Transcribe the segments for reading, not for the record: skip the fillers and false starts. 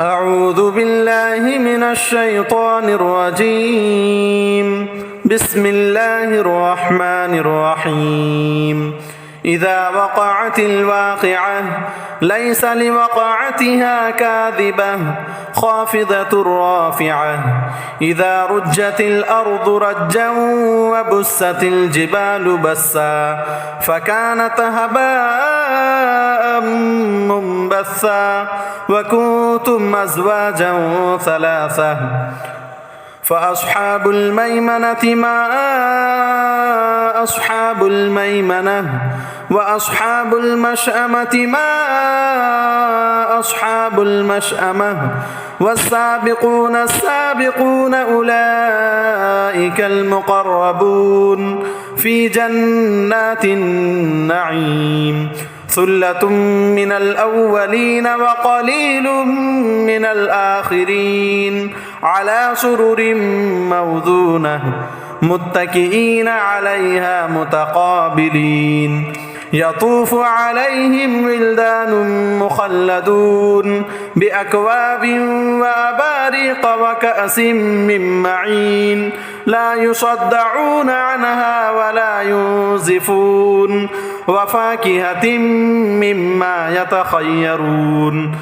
أعوذ بالله من الشيطان الرجيم. بسم الله الرحمن الرحيم. إذا وقعت الواقعة ليس لوقعتها كاذبة خافضة رافعة إذا رجت الأرض رجا وبست الجبال بسا فكانت هباء منبثا وكنتم أزواجا ثلاثة فأصحاب الميمنة ما أصحاب الميمنة وأصحاب المشأمة ما أصحاب المشأمة والسابقون السابقون أولئك المقربون في جنات النعيم ثلة من الأولين وقليل من الآخرين على سرر موضونة متكئين عليها متقابلين يطوف عليهم ولدان مخلدون بأكواب وأباريق وكأس من معين لا يصدعون عنها ولا ينزفون وفاكهة مما يتخيرون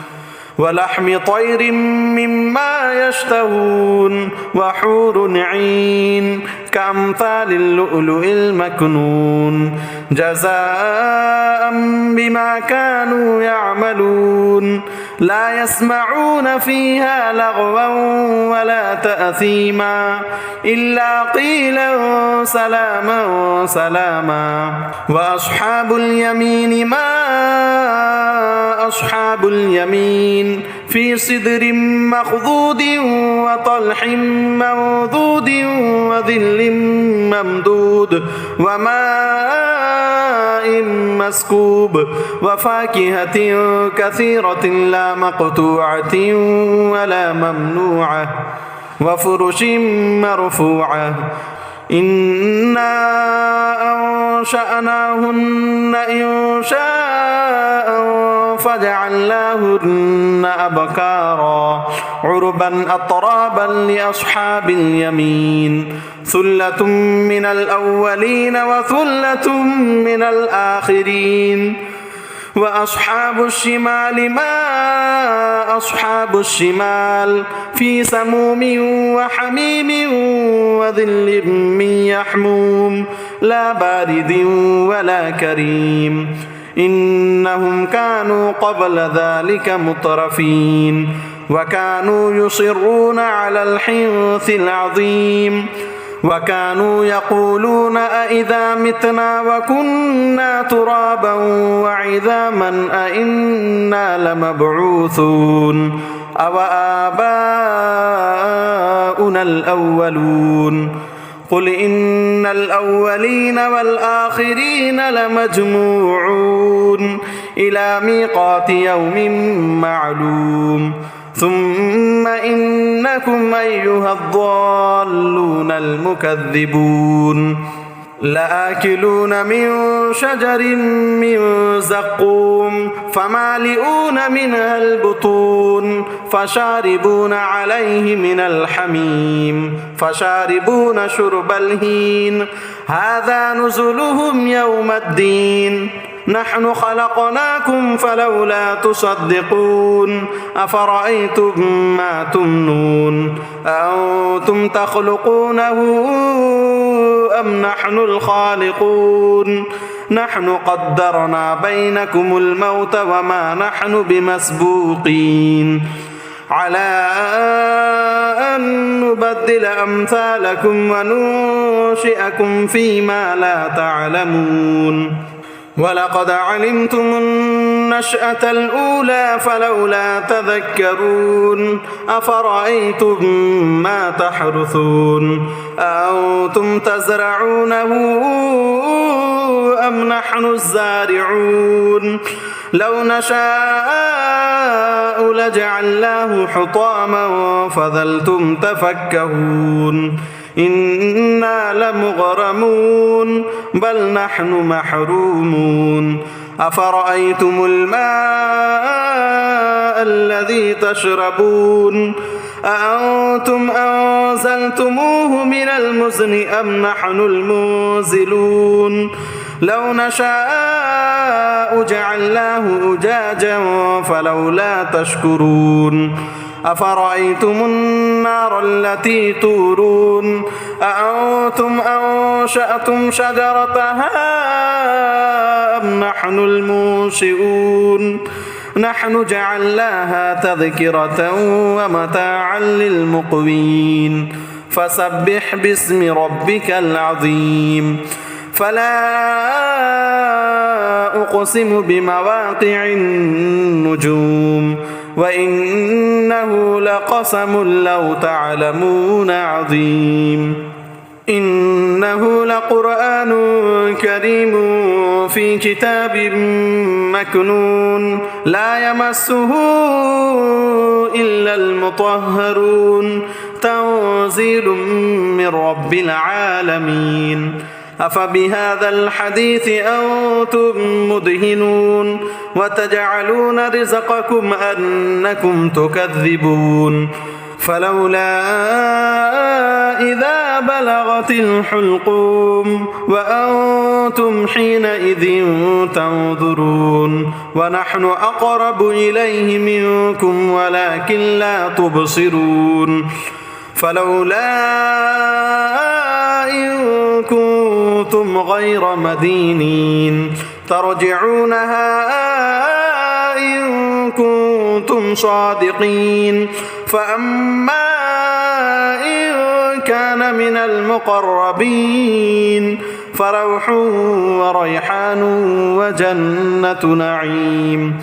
ولحم طير مما يشتهون وحور عين كأمثال اللؤلؤ المكنون جزاء بما كانوا يعملون لا يسمعون فيها لغوا ولا تأثيما إلا قيلا سلاما سلاما وأصحاب اليمين ما أصحاب اليمين في صدر مخضود وطلح منضود وظل ممدود وماء مسكوب وفاكهة كثيرة لا مقطوعة ولا ممنوعة وفرش مرفوعة إنا أنشأناهن إنشاء فجعلناهن أبكارا عربا أترابا لأصحاب اليمين ثلة من الأولين وثلة من الآخرين وأصحاب الشمال ما أصحاب الشمال في سموم وحميم وظل من يحموم لا بارد ولا كريم إنهم كانوا قبل ذلك مترفين وكانوا يصرون على الحنث العظيم وكانوا يقولون أإذا متنا وكنا ترابا وعظاما أإنا لمبعوثون أو آباؤنا الأولون قل إن الأولين والآخرين لمجموعون إلى ميقات يوم معلوم ثم إنكم أيها الضالون المكذبون لآكلون من شجر من زقوم فمالئون منها البطون فشاربون عليه من الحميم فشاربون شرب الهين هذا نزلهم يوم الدين نحن خلقناكم فلولا تصدقون أفرأيتم ما تمنون أنتم تخلقونه أم نحن الخالقون نحن قدرنا بينكم الموت وما نحن بمسبوقين على أن نبدل أمثالكم وننشئكم فيما لا تعلمون ولقد علمتم النشأة الأولى فلولا تذكرون أفرأيتم ما تحرثون أأنتم تزرعونه أم نحن الزارعون لو نشاء لجعلناه حطاما فظلتم تفكهون إنا لمغرمون بل نحن محرومون أفرأيتم الماء الذي تشربون أأنتم أنزلتموه من المزن أم نحن المنزلون لو نشاء جعلناه أجاجا فلولا تشكرون أفرأيتم النار التي تورون أأنتم أنشأتم شجرتها أم نحن المنشئون نحن جعلناها تذكرة ومتاعا للمقوين فسبح باسم ربك العظيم فلا أقسم بمواقع النجوم وإنه لقسم لو تعلمون عظيم إنه لقرآن كريم في كتاب مكنون لا يمسه إلا المطهرون تنزيل من رب العالمين أفبهذا الحديث أنتم مدهنون وتجعلون رزقكم أنكم تكذبون فلولا إذا بلغت الحلقوم وأنتم حينئذ تنظرون ونحن أقرب إليه منكم ولكن لا تبصرون فلولا إن كنتم غير مدينين ترجعونها إن كنتم صادقين فأما إن كان من المقربين فروح وريحان وجنة نعيم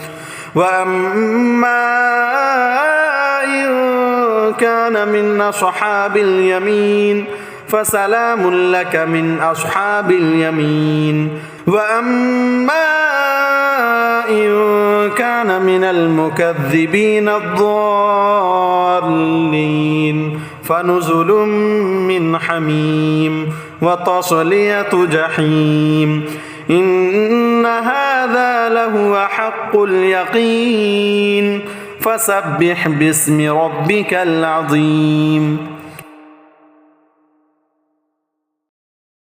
وأما إن كان من أصحاب اليمين فسلام لك من أصحاب اليمين وأما إن كان من المكذبين الضالين فنزل من حميم وتصلية جحيم إن هذا لهو حق اليقين فسبح باسم ربك العظيم